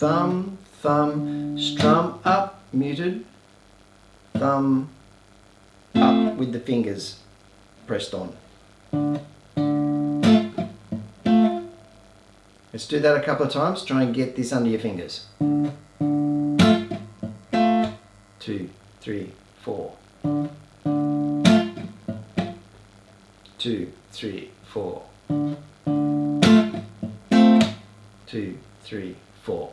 thumb, thumb, strum up, muted, thumb, up with the fingers pressed on. Let's do that a couple of times. Try and get this under your fingers. 2, 3, 4. 2, 3, 4. 2, 3, 4.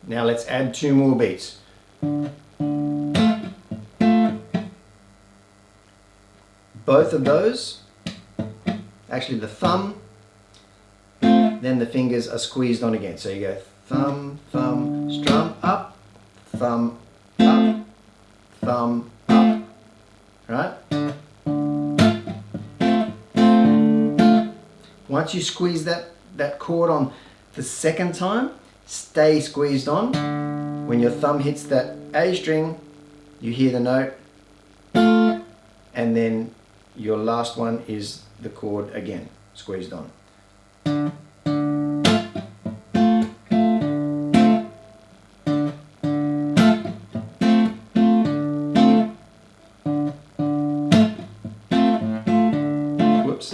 Now let's add 2 more beats. Both of those, actually the thumb, then the fingers are squeezed on again. So you go thumb, thumb, strum up, thumb up, thumb up. Right? Once you squeeze that chord on the second time, stay squeezed on. When your thumb hits that A string, you hear the note, and then your last one is the chord again, squeezed on. Whoops.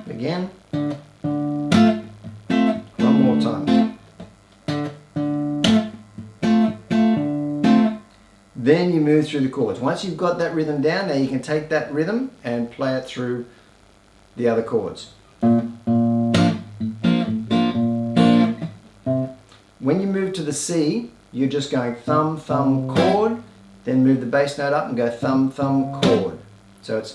Again. One more time. Then you move through the chords. Once you've got that rhythm down, now you can take that rhythm and play it through the other chords. When you move to the C, you're just going thumb, thumb, chord, then move the bass note up and go thumb, thumb, chord. So it's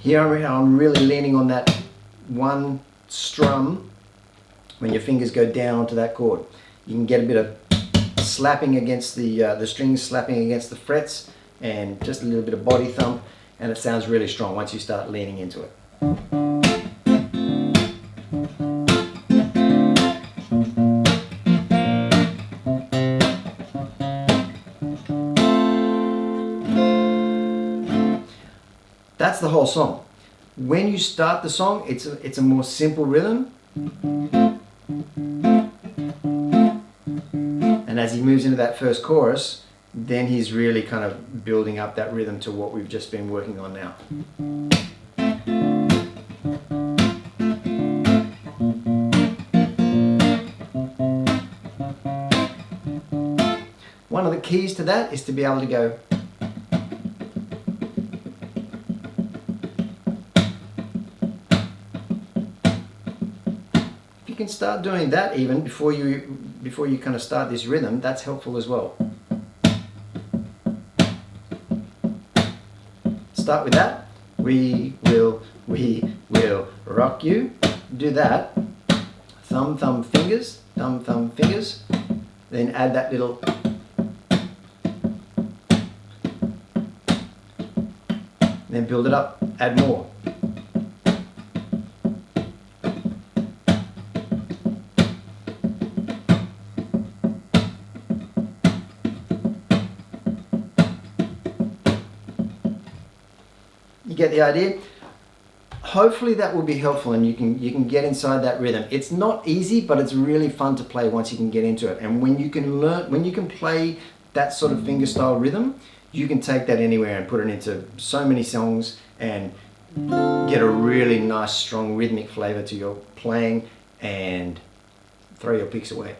here I'm really leaning on that one strum when your fingers go down to that chord. You can get a bit of slapping against the strings, slapping against the frets, and just a little bit of body thump, and it sounds really strong once you start leaning into it. That's the whole song. When you start the song, it's a more simple rhythm. And as he moves into that first chorus, then he's really kind of building up that rhythm to what we've just been working on now. One of the keys to that is to be able to go can start doing that even before you kind of start this rhythm. That's helpful as well. Start with that. We will rock you. Do that. Thumb, thumb, fingers. Thumb, thumb, fingers. Then add that little. Then build it up. Add more. You get the idea? Hopefully that will be helpful and you can get inside that rhythm. It's not easy, but it's really fun to play once you can get into it. And when you can play that sort of fingerstyle rhythm, you can take that anywhere and put it into so many songs and get a really nice strong rhythmic flavor to your playing and throw your picks away.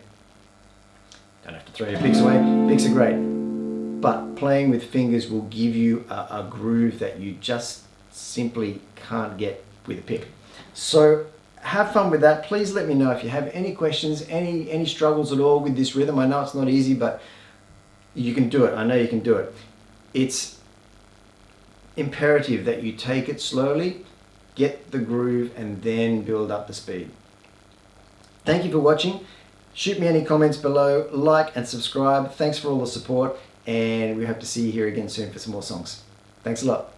Don't have to throw your picks away. Picks are great. But playing with fingers will give you a groove that you just simply can't get with a pick. So have fun with that. Please let me know if you have any questions, any struggles at all with this rhythm. I know it's not easy, but you can do it. I know you can do it. It's imperative that you take it slowly get the groove, and then build up the speed. Thank you for watching. Shoot me any comments below, like and subscribe. Thanks for all the support, and we hope to see you here again soon for some more songs. Thanks a lot.